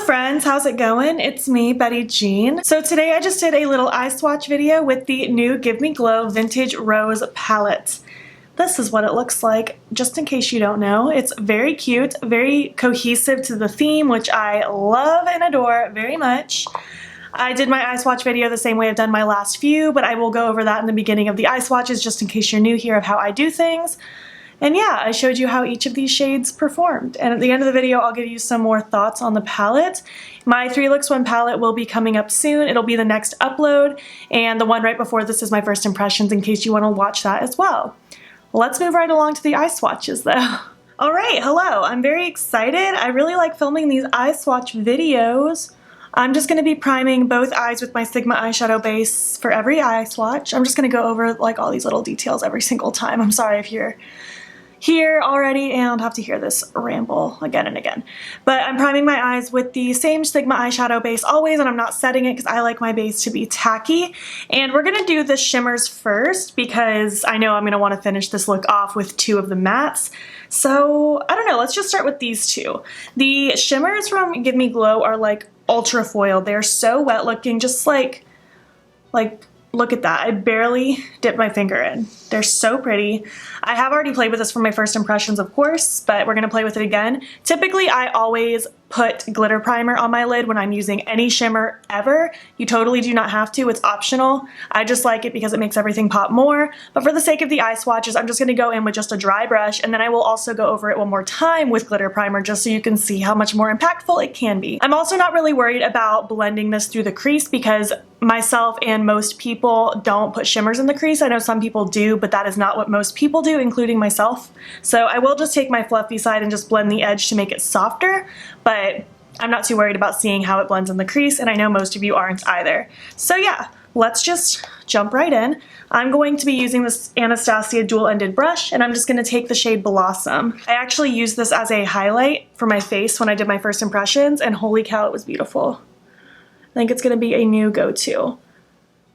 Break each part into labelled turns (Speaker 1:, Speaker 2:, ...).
Speaker 1: friends, how's it going? It's me, Betty Jean. So today I just did a little eye swatch video with the new Give Me Glow Vintage Rose palette. This is what it looks like, just in case you don't know. It's very cute, very cohesive to the theme, which I love and adore very much. I did my eye swatch video the same way I've done my last few, but I will go over that in the beginning of the eye swatches just in case you're new here of how I do things. And yeah, I showed you how each of these shades performed. And at the end of the video, I'll give you some more thoughts on the palette. My 3 Looks 1 palette will be coming up soon. It'll be the next upload. And the one right before this is my first impressions in case you want to watch that as well. Let's move right along to the eye swatches though. All right, hello. I'm very excited. I really like filming these eye swatch videos. I'm just going to be priming both eyes with my Sigma eyeshadow base for every eye swatch. I'm just going to go over like all these little details every single time. I'm sorry if you're here already and have to hear this ramble again and again. But I'm priming my eyes with the same Sigma eyeshadow base always, and I'm not setting it because I like my base to be tacky. And we're going to do the shimmers first because I know I'm going to want to finish this look off with 2 of the mattes. So I don't know, let's just start with these 2. The shimmers from Give Me Glow are like ultra foiled. They're so wet looking, just like look at that. I barely dipped my finger in. They're so pretty. I have already played with this for my first impressions, of course, but we're gonna play with it again. Typically, I always put glitter primer on my lid when I'm using any shimmer ever. You totally do not have to, it's optional. I just like it because it makes everything pop more. But for the sake of the eye swatches, I'm just gonna go in with just a dry brush, and then I will also go over it one more time with glitter primer just so you can see how much more impactful it can be. I'm also not really worried about blending this through the crease because myself and most people don't put shimmers in the crease. I know some people do, but that is not what most people do, including myself. So I will just take my fluffy side and just blend the edge to make it softer, but I'm not too worried about seeing how it blends in the crease, and I know most of you aren't either. So yeah, let's just jump right in. I'm going to be using this Anastasia dual-ended brush, and I'm just going to take the shade Blossom. I actually used this as a highlight for my face when I did my first impressions, and holy cow, it was beautiful. I think it's going to be a new go-to.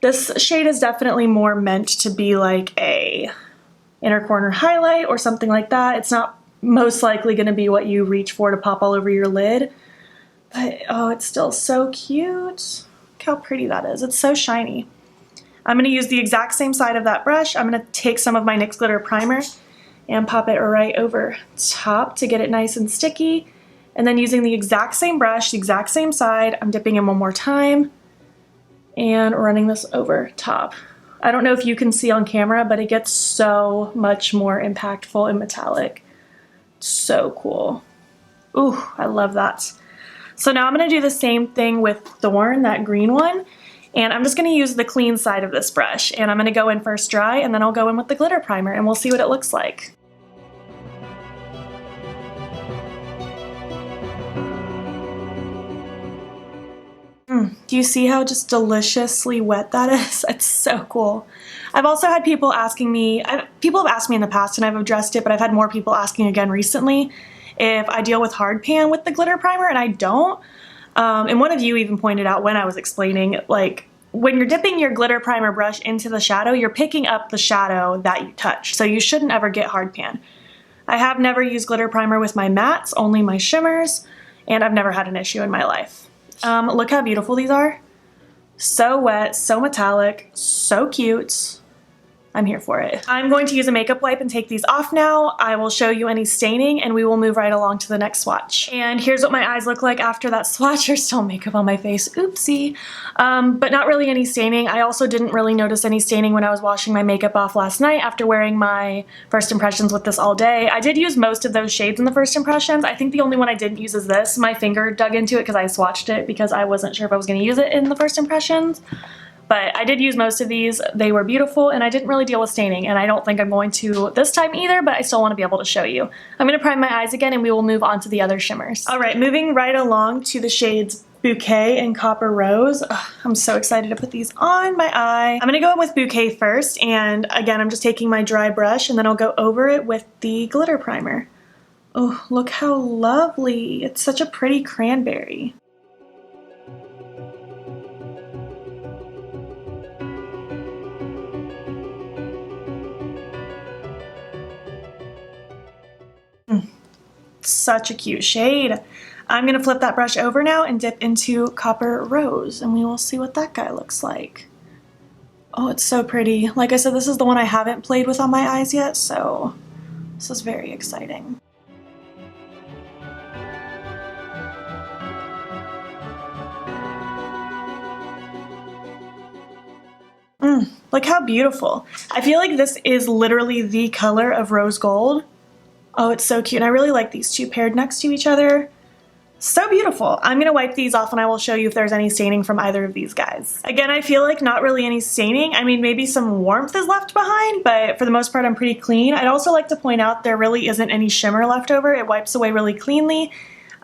Speaker 1: This shade is definitely more meant to be like a inner corner highlight or something like that. It's not most likely going to be what you reach for to pop all over your lid. But oh, it's still so cute. Look how pretty that is. It's so shiny. I'm going to use the exact same side of that brush. I'm going to take some of my NYX Glitter Primer and pop it right over top to get it nice and sticky. And then using the exact same brush, the exact same side, I'm dipping in one more time and running this over top. I don't know if you can see on camera, but it gets so much more impactful and metallic. So cool. Ooh, I love that. So now I'm going to do the same thing with Thorn, that green one. And I'm just going to use the clean side of this brush. And I'm going to go in first dry, and then I'll go in with the glitter primer, and we'll see what it looks like. Do you see how just deliciously wet that is? It's so cool. I've also had people asking me, people have asked me in the past and I've addressed it, but I've had more people asking again recently if I deal with hard pan with the glitter primer, and I don't. And one of you even pointed out when I was explaining, like, when you're dipping your glitter primer brush into the shadow, you're picking up the shadow that you touch, so you shouldn't ever get hard pan. I have never used glitter primer with my mattes, only my shimmers, and I've never had an issue in my life. Look how beautiful these are. So wet, so metallic, so cute. I'm here for it. I'm going to use a makeup wipe and take these off now. I will show you any staining and we will move right along to the next swatch. And here's what my eyes look like after that swatch. There's still makeup on my face, oopsie. But not really any staining. I also didn't really notice any staining when I was washing my makeup off last night after wearing my first impressions with this all day. I did use most of those shades in the first impressions. I think the only one I didn't use is this. My finger dug into it because I swatched it because I wasn't sure if I was going to use it in the first impressions. But I did use most of these. They were beautiful and I didn't really deal with staining, and I don't think I'm going to this time either, but I still want to be able to show you. I'm going to prime my eyes again and we will move on to the other shimmers. Alright, moving right along to the shades Bouquet and Copper Rose. Ugh, I'm so excited to put these on my eye. I'm going to go in with Bouquet first, and again I'm just taking my dry brush and then I'll go over it with the glitter primer. Oh, look how lovely. It's such a pretty cranberry. Such a cute shade. I'm gonna flip that brush over now and dip into Copper Rose, and we will see what that guy looks like. Oh, it's so pretty. Like I said, this is the one I haven't played with on my eyes yet, so this is very exciting. Look how beautiful. I feel like this is literally the color of rose gold. Oh, it's so cute. And I really like these two paired next to each other. So beautiful. I'm gonna wipe these off and I will show you if there's any staining from either of these guys. Again, I feel like not really any staining. I mean, maybe some warmth is left behind, but for the most part, I'm pretty clean. I'd also like to point out there really isn't any shimmer left over. It wipes away really cleanly.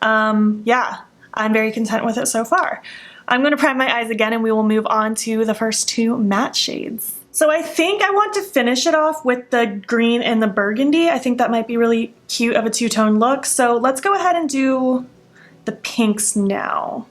Speaker 1: Yeah, I'm very content with it so far. I'm gonna prime my eyes again and we will move on to the first two matte shades. So I think I want to finish it off with the green and the burgundy. I think that might be really cute of a two-tone look. So let's go ahead and do the pinks now,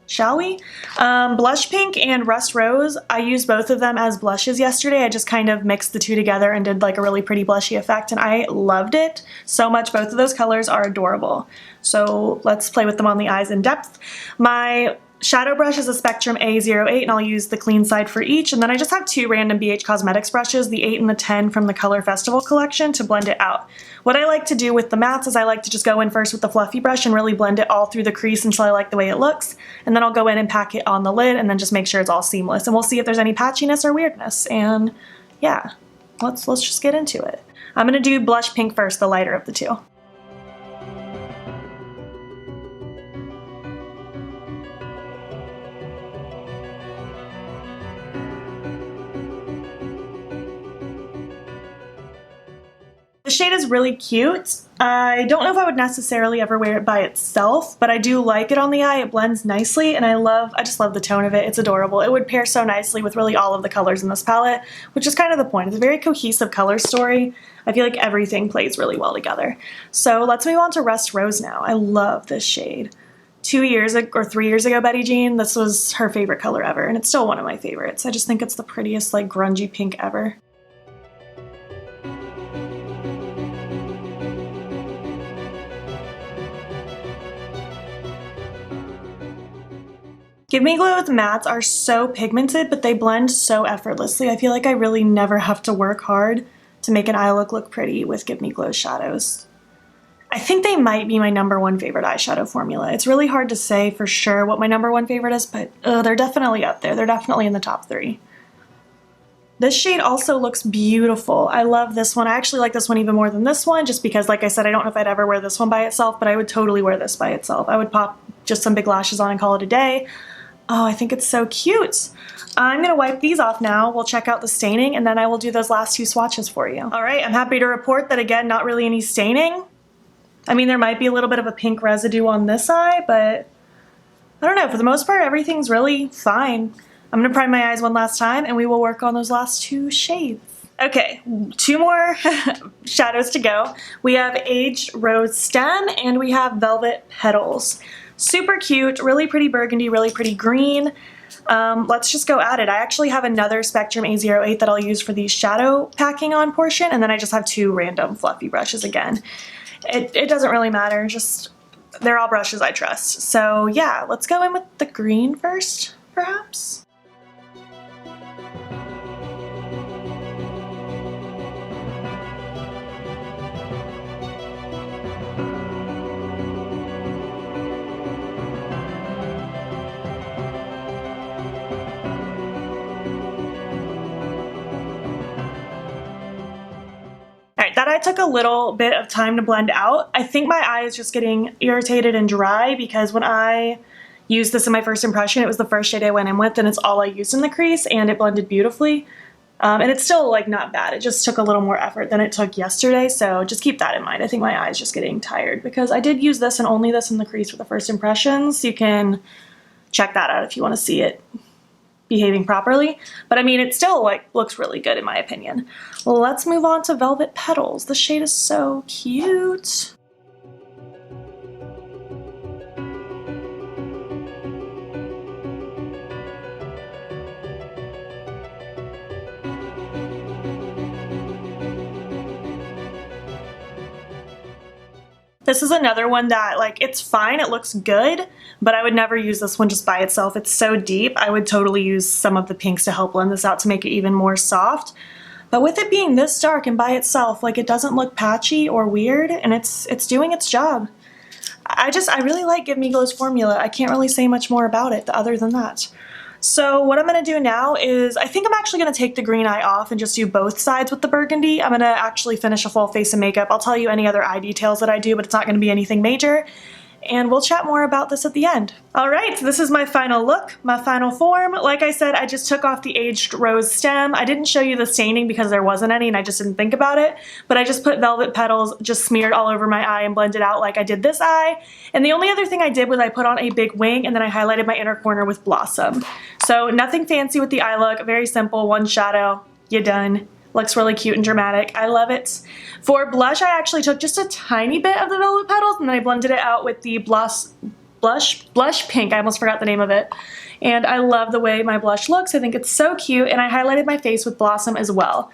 Speaker 1: shall we? Blush pink and rust rose, I used both of them as blushes yesterday. I just kind of mixed the two together and did like a really pretty blushy effect, and I loved it so much. Both of those colors are adorable. So let's play with them on the eyes in depth. My shadow brush is a Spectrum A08 and I'll use the clean side for each, and then I just have two random BH Cosmetics brushes, the 8 and the 10 from the Color Festival collection, to blend it out. What I like to do with the mattes is I like to just go in first with the fluffy brush and really blend it all through the crease until I like the way it looks, and then I'll go in and pack it on the lid and then just make sure it's all seamless, and we'll see if there's any patchiness or weirdness. And yeah, let's just get into it. I'm gonna do blush pink first, the lighter of the two. The shade is really cute. I don't know if I would necessarily ever wear it by itself, but I do like it on the eye. It blends nicely, and I just love the tone of it. It's adorable. It would pair so nicely with really all of the colors in this palette, which is kind of the point. It's a very cohesive color story. I feel like everything plays really well together. So let's move on to Rust Rose now. I love this shade. 2 years or 3 years ago, Betty Jean, this was her favorite color ever, and it's still one of my favorites. I just think it's the prettiest, like, grungy pink ever. Give Me Glow's mattes are so pigmented, but they blend so effortlessly. I feel like I really never have to work hard to make an eye look pretty with Give Me Glow shadows. I think they might be my #1 favorite eyeshadow formula. It's really hard to say for sure what my #1 favorite is, but they're definitely up there. They're definitely in the top 3. This shade also looks beautiful. I love this one. I actually like this one even more than this one, just because, like I said, I don't know if I'd ever wear this one by itself, but I would totally wear this by itself. I would pop just some big lashes on and call it a day. Oh, I think it's so cute. I'm gonna wipe these off now. We'll check out the staining, and then I will do those last 2 swatches for you. All right, I'm happy to report that, again, not really any staining. I mean, there might be a little bit of a pink residue on this eye, but I don't know. For the most part, everything's really fine. I'm gonna prime my eyes one last time, and we will work on those last 2 shades. Okay, 2 more shadows to go. We have Aged Rose Stem, and we have Velvet Petals. Super cute, really pretty burgundy, really pretty green. Let's just go at it. I actually have another Spectrum A08 that I'll use for the shadow packing on portion, and then I just have 2 random fluffy brushes again. It doesn't really matter, just they're all brushes I trust. So yeah, let's go in with the green first, perhaps. That eye took a little bit of time to blend out. I think my eye is just getting irritated and dry because when I used this in my first impression, it was the first shade I went in with, and it's all I used in the crease, and it blended beautifully. And it's still, like, not bad. It just took a little more effort than it took yesterday, so just keep that in mind. I think my eye is just getting tired because I did use this and only this in the crease for the first impressions. You can check that out if you want to see it behaving properly, but I mean, it still, like, looks really good in my opinion. Well, let's move on to Velvet Petals. The shade is so cute. This is another one that, like, it's fine, it looks good, but I would never use this one just by itself. It's so deep. I would totally use some of the pinks to help blend this out to make it even more soft. But with it being this dark and by itself, like, it doesn't look patchy or weird, and it's doing its job. I really like Give Me Glow's formula. I can't really say much more about it other than that. So what I'm going to do now is, I think I'm actually going to take the green eye off and just do both sides with the burgundy. I'm going to actually finish a full face of makeup. I'll tell you any other eye details that I do, but it's not going to be anything major. And we'll chat more about this at the end. Alright, so this is my final look, my final form. Like I said, I just took off the aged rose stem. I didn't show you the staining because there wasn't any and I just didn't think about it, but I just put velvet petals just smeared all over my eye and blended out like I did this eye. And the only other thing I did was I put on a big wing and then I highlighted my inner corner with Blossom. So nothing fancy with the eye look, very simple, one shadow, you're done. Looks really cute and dramatic. I love it. For blush, I actually took just a tiny bit of the velvet petals and then I blended it out with the blush pink. I almost forgot the name of it. And I love the way my blush looks. I think it's so cute, and I highlighted my face with Blossom as well.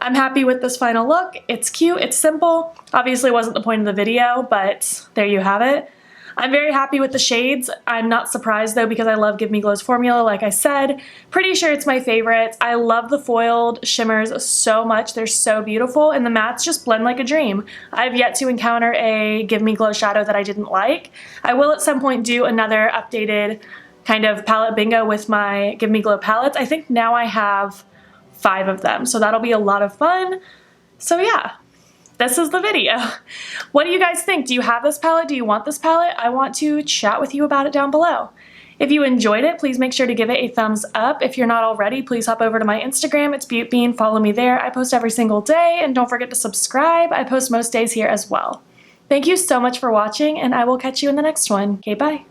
Speaker 1: I'm happy with this final look. It's cute, it's simple. Obviously wasn't the point of the video, but there you have it. I'm very happy with the shades. I'm not surprised though because I love Give Me Glow's formula, like I said. Pretty sure it's my favorite. I love the foiled shimmers so much. They're so beautiful, and the mattes just blend like a dream. I've yet to encounter a Give Me Glow shadow that I didn't like. I will at some point do another updated kind of palette bingo with my Give Me Glow palettes. I think now I have 5 of them, so that'll be a lot of fun. So yeah. This is the video. What do you guys think? Do you have this palette? Do you want this palette? I want to chat with you about it down below. If you enjoyed it, please make sure to give it a thumbs up. If you're not already, please hop over to my Instagram. It's beautbean. Follow me there. I post every single day, and don't forget to subscribe. I post most days here as well. Thank you so much for watching, and I will catch you in the next one. Okay, bye.